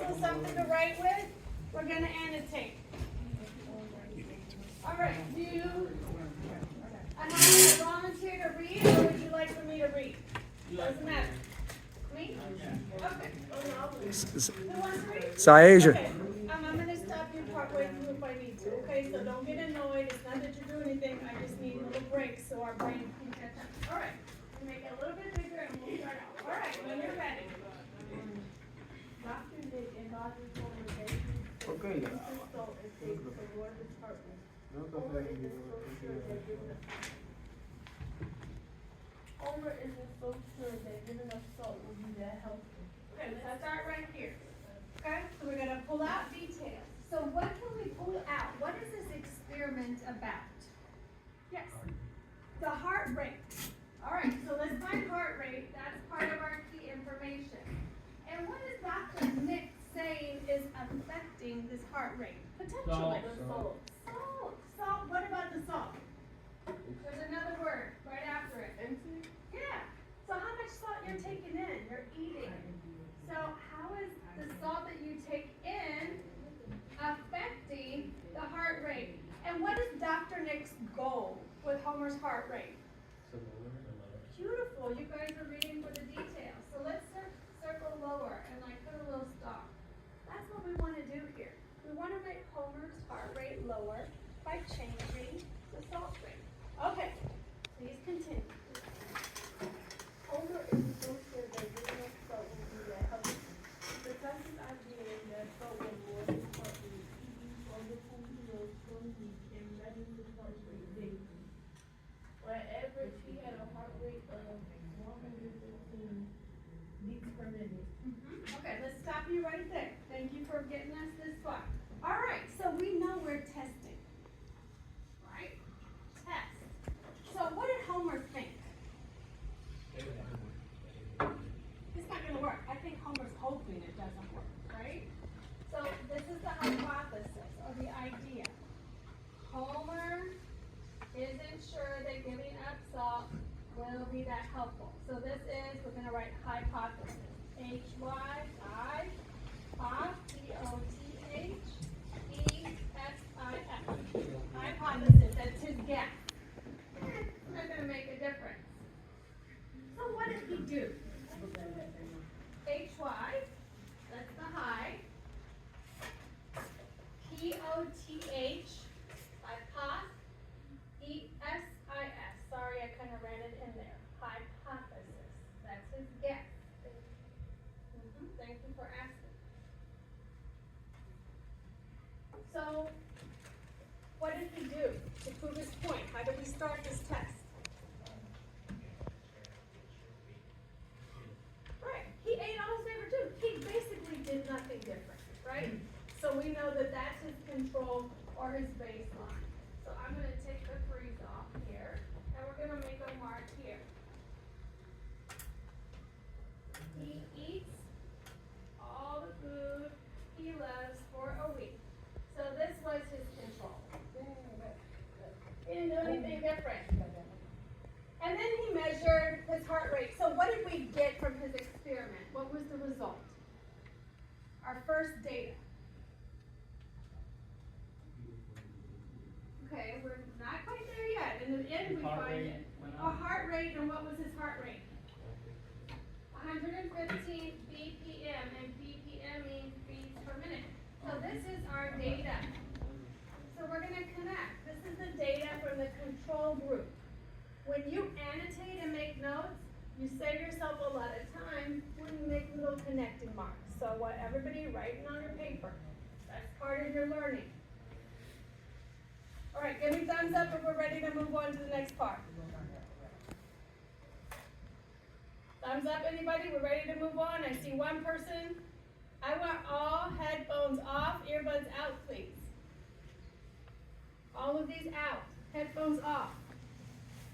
pencil, something to write with, we're gonna annotate. All right, do you, I have a volunteer to read, or would you like for me to read? Doesn't matter. Me? Okay. Who wants to read? Syasia. Okay. I'm gonna stop you partway through if I need to, okay? So don't get annoyed, it's not that you're doing anything, I just need a little break so our brain can catch up. All right, we'll make it a little bit bigger and we'll start out. All right, when you're ready. Dr. Nick embodies formalization. Okay. Soul estate, the Lord is purpose. Homer is the sure that giving us. Homer isn't so sure that giving us salt will be that helpful. Okay, let's start right here. Okay, so we're gonna pull out details. So what can we pull out? What is this experiment about? Yes, the heart rate. All right, so let's find heart rate. That's part of our key information. And what is Dr. Nick saying is affecting this heart rate? Potentially. Salt. Salt. Salt. What about the salt? There's another word right after it. Empty? Yeah. So how much salt you're taking in? You're eating. So how is the salt that you take in affecting the heart rate? And what is Dr. Nick's goal with Homer's heart rate? Beautiful. You guys are reading for the details. So let's circle lower and like put a little star. That's what we want to do here. We want to make Homer's heart rate lower by changing the salt rate. Okay. Please continue. Homer isn't so sure that giving us salt will be that helpful. The classic idea is that salt will Lord is purpose. Eating wonderful meals from meat and letting the heart rate daily. On average, he had a heart rate of 115 beats per minute. Okay, let's stop you right there. Thank you for getting us this far. All right, so we know we're testing. Right? Test. So what did Homer think? It's not going to work. I think Homer's hoping it doesn't work, right? So this is the hypothesis or the idea. Homer isn't sure that giving up salt will be that helpful. So this is, we're going to write hypothesis. H-Y-I, P-O-T-H-E-S-I-S. Hypothesis, that's his guess. It's not going to make a difference. So what did he do? H-Y, that's the high. P-O-T-H, hypoth, E-S-I-S. Sorry, I kind of ran it in there. Hypothesis, that's his guess. Thank you for asking. So, what did he do to prove his point? How did we start this test? Right, he ate all his favorite food. He basically did nothing different, right? So we know that that's his control or his baseline. So I'm going to take the freeze off here, and we're going to make a mark here. He eats all the food he loves for a week. So this was his control. He didn't do anything different. And then he measured his heart rate. So what did we get from his experiment? What was the result? Our first data. Okay, we're not quite there yet. In the end, we find it. A heart rate, and what was his heart rate? 115 BPM, and BPM means beats per minute. So this is our data. So we're going to connect. This is the data from the control group. When you annotate and make notes, you save yourself a lot of time when you make little connecting marks. So what everybody writing on your paper, that's part of your learning. All right, give me thumbs up if we're ready to move on to the next part. Thumbs up, anybody? We're ready to move on. I see one person. I want all headphones off, earbuds out, please. All of these out, headphones off.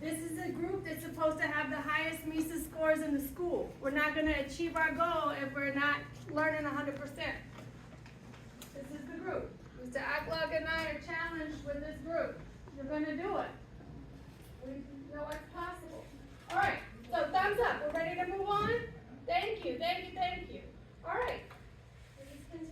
This is a group that's supposed to have the highest Mises scores in the school. We're not going to achieve our goal if we're not learning 100%. This is the group. Mr. Aklog and I are challenged with this group. You're going to do it. We know it's possible. All right, so thumbs up. We're ready to move on? Thank you, thank you, thank you. All right, please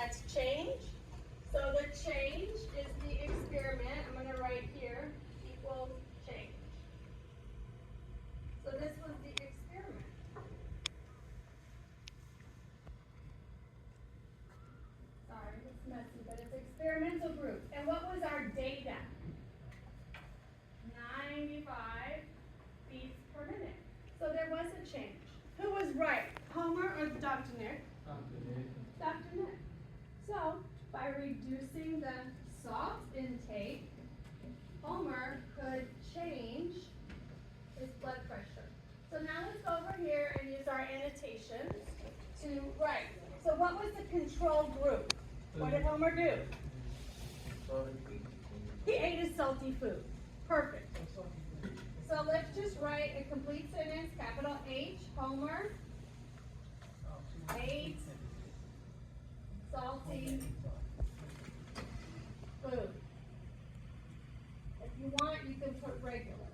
That's change. So the change is the experiment. I'm going to write here equals change. So this was the experiment. Sorry, it's messy, but it's experimental group. And what was our data? 95 beats per minute. So there was a change. Who was right? Homer or Dr. Nick? Dr. Nick. So by reducing the salt intake, Homer could change his blood pressure. So now let's go over here and use our annotations to write. So what was the control group? What did Homer do? He ate a salty food. Perfect. So let's just write a complete sentence, capital H, Homer ate salty food. If you want, you can put regular.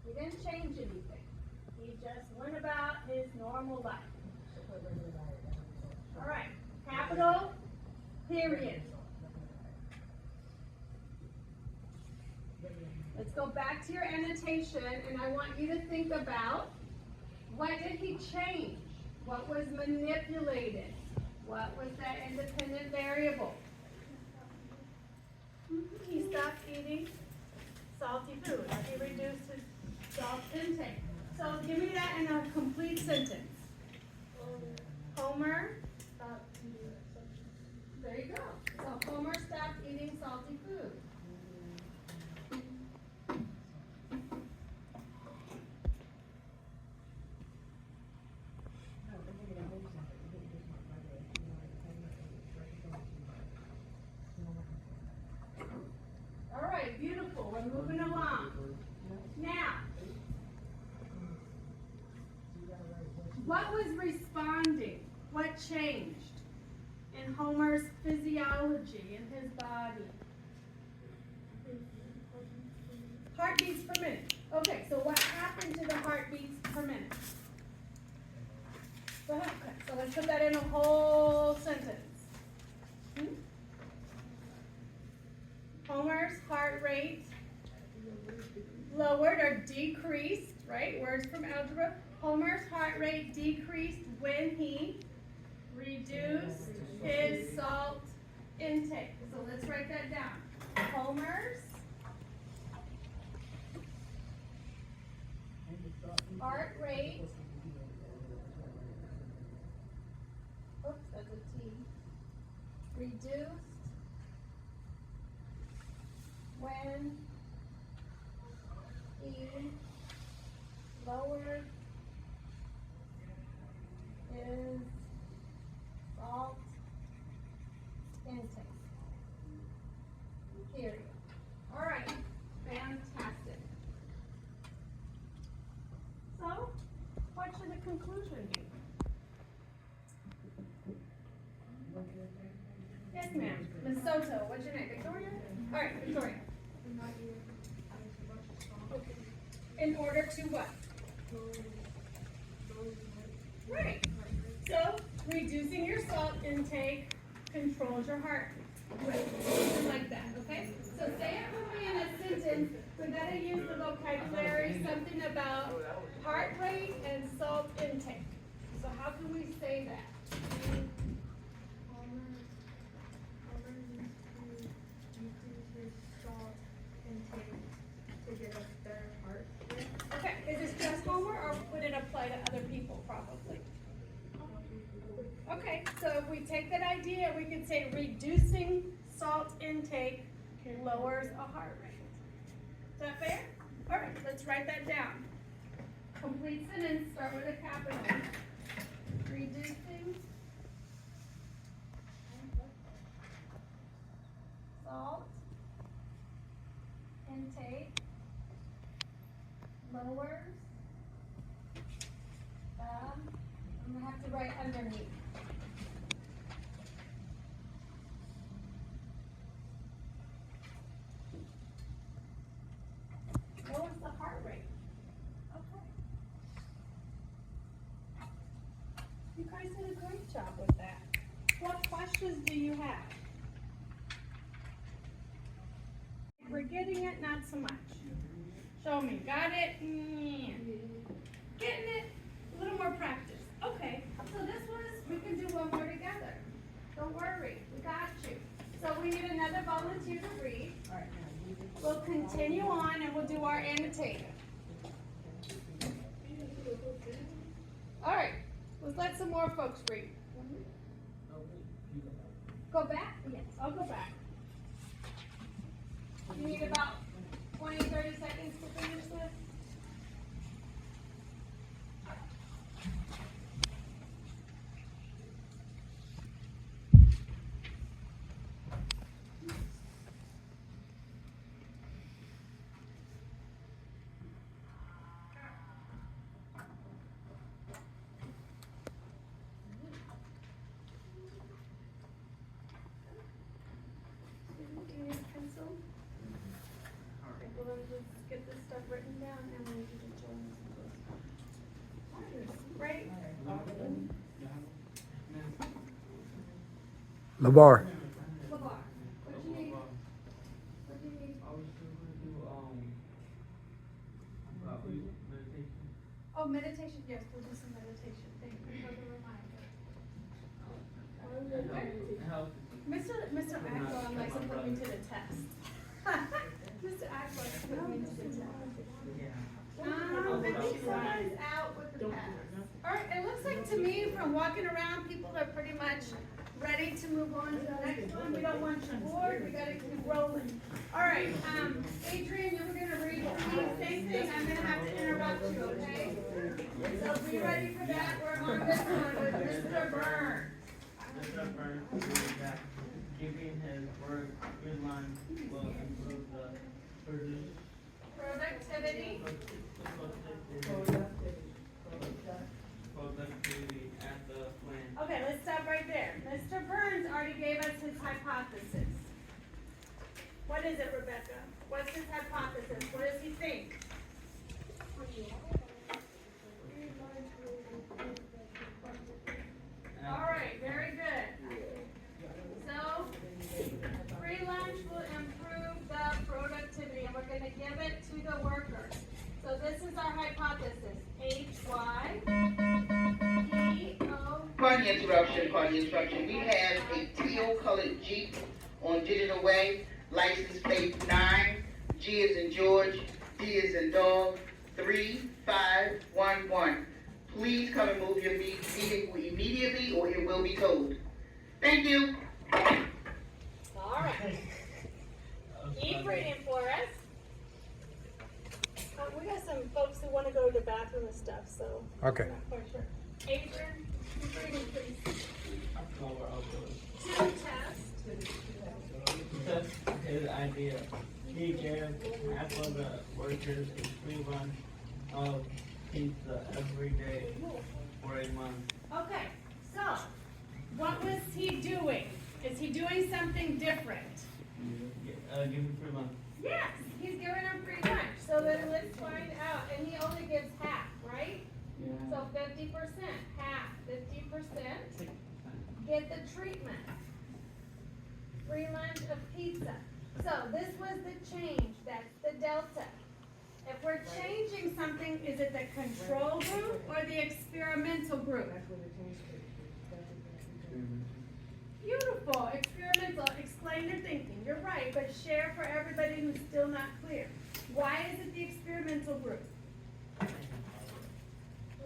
He didn't change anything. He just went about his normal life. All right, capital, period. Let's go back to your annotation, and I want you to think about, what did he change? What was manipulated? What was that independent variable? He stopped eating salty food. He reduced his salt intake. So give me that in a complete sentence. Homer stopped eating salty food. There you go. So Homer stopped eating salty food. All right, beautiful. We're moving along. Now, what was responding? What changed in Homer's physiology, in his body? Heartbeats per minute. Okay, so what happened to the heartbeats per minute? Okay, so let's put that in a whole sentence. Homer's heart rate lowered or decreased, right? Words from algebra. Homer's heart rate decreased when he reduced his salt intake. So let's write that down. Homer's heart rate, oops, that's a T, reduced when he lowered his salt intake. Period. All right, fantastic. So, what should the conclusion be? Yes, ma'am. Ms. Soto, what's your name? Victoria? All right, Victoria. In order to what? Right. So, reducing your salt intake controls your heart rate. Like that, okay? So say it with me in a sentence. We gotta use the vocabulary, something about heart rate and salt intake. So how can we say that? Homer needs to reduce his salt intake to get a better heart rate. Okay, is this just Homer or would it apply to other people probably? Okay, so if we take that idea, we could say reducing salt intake lowers a heart rate. Is that fair? All right, let's write that down. Complete sentence, start with a capital. Reducing salt intake lowers I'm going to have to write underneath. Lowers the heart rate. Okay. You guys did a great job with that. What questions do you have? If we're getting it, not so much. Show me. Got it? Getting it? A little more practice. Okay. So this was, we can do one more together. Don't worry. We got you. So we need another volunteer to read. We'll continue on and we'll do our annotator. All right. Let's let some more folks read. Go back? Yes, I'll go back. You need about 20, 30 seconds to finish this? Do you need a pencil? Okay, well then let's get this stuff written down and we'll do the journals. Right? Labar. Labar, what do you need? What do you need? I was still gonna do, meditation. Oh, meditation, yes, we'll do some meditation. Thank you for the reminder. Help. Mr. Agwon likes to put me to the test. Mr. Agwon likes to put me to the test. Yeah. I think someone's out with the pass. All right, it looks like to me from walking around, people are pretty much ready to move on to the next one. We don't want you bored, we gotta keep rolling. All right, Adrian, you were gonna read for me, same thing, I'm gonna have to interrupt you, okay? So be ready for that, we're on this one with Mr. Burns. Mr. Burns believes that keeping his work in line will improve the Productivity. Productivity at the plant. Okay, let's stop right there. Mr. Burns already gave us his hypothesis. What is it, Rebecca? What's his hypothesis? What does he think? All right, very good. So, free lunch will improve the productivity, and we're gonna give it to the workers. So this is our hypothesis, H-Y-P-O. Pardon the interruption. We have a teal colored Jeep on Digital Way, license plate 9, G is in George, D is in dog, 3511. Please come and move your vehicle immediately or it will be towed. Thank you. All right. Keep reading for us. We got some folks who want to go to the bathroom and stuff, so. Okay. I'm not quite sure. Adrian, keep reading, please. To test. Test his idea. He gave half of the workers a free run of pizza every day for a month. Okay, so what was he doing? Is he doing something different? Give him free lunch. Yes, he's giving them free lunch. So then let's find out. And he only gives half, right? So 50%, half, 50%. Get the treatment. Free lunch of pizza. So this was the change. That's the delta. If we're changing something, is it the control group or the experimental group? Beautiful, experimental, explain your thinking, you're right, but share for everybody who's still not clear. Why is it the experimental group?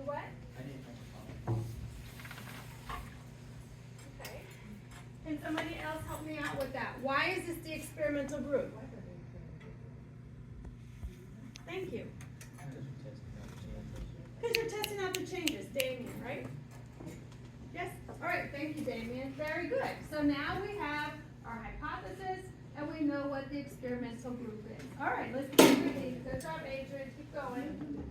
What? Okay. Can somebody else help me out with that? Why is this the experimental group? Thank you. Because you're testing out the changes, Damien, right? Yes? All right, thank you, Damien. Very good. So now we have our hypothesis and we know what the experimental group is. All right, let's keep reading. Good job, Adrian. Keep going.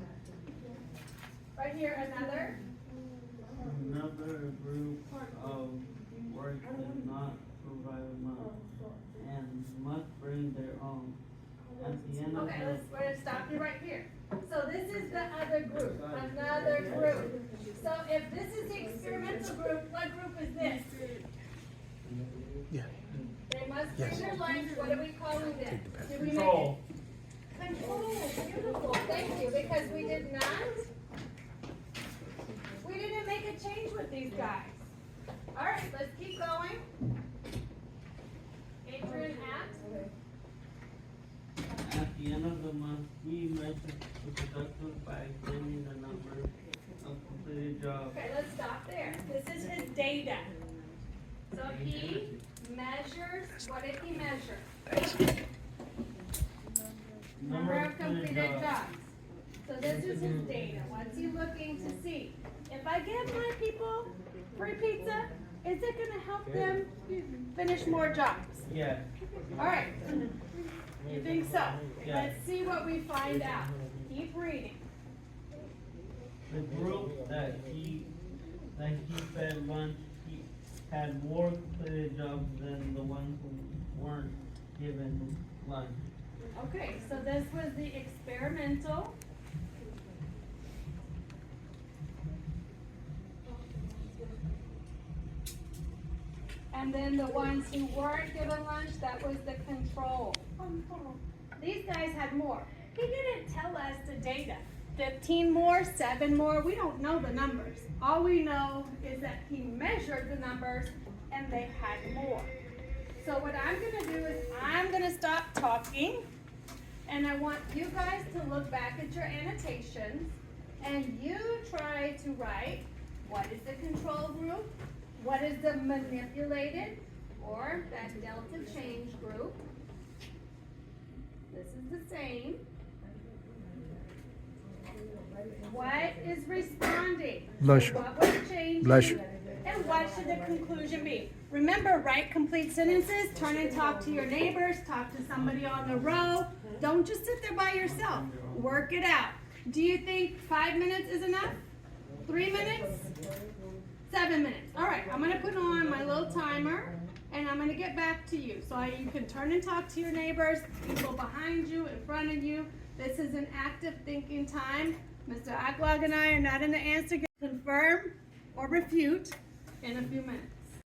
Right here, another. Another group of work is not provided much and must bring their own. At the end of Okay, the we're gonna stop you right here. So this is the other group, another group. So if this is the experimental group, what group is this? Yeah. They must Yes. bring their lunch. What are we calling this? Did we make Control. it? Control. Beautiful. Thank you. Because we did not. We didn't make a change with these guys. All right, let's keep going. Adrian asked. At the end of the month, we measure the production by examining the number of completed jobs. Okay, let's stop there. This is his data. So he measures, what did he measure? Number of completed jobs. So this is his data. What's he looking to see? If I give my people free pizza, is it gonna help them finish more jobs? Yeah, All right. You think so? Yeah. Let's see what we find out. Keep reading. the group that he fed lunch, he had more completed jobs than the ones who weren't given lunch. Okay, so this was the experimental. And then the ones who weren't given lunch, that was the control. These guys had more. He didn't tell us the data. 15 more, 7 more, we don't know the numbers. All we know is that he measured the numbers and they had more. So what I'm gonna do is I'm gonna stop talking and I want you guys to look back at your annotations and you try to write what is the control group, what is the manipulated or that delta change group. This is the same. What is responding? Blush. What was changing? Blush. And what should the conclusion be? Remember, write complete sentences, turn and talk to your neighbors, talk to somebody on the row. Don't just sit there by yourself. Work it out. Do you think 5 minutes is enough? 3 minutes? 7 minutes. All right, I'm gonna put on my little timer and I'm gonna get back to you. So you can turn and talk to your neighbors, people behind you, in front of you. This is an active thinking time. Mr. Aguag and I are not in the answer. Confirm or refute in a few minutes.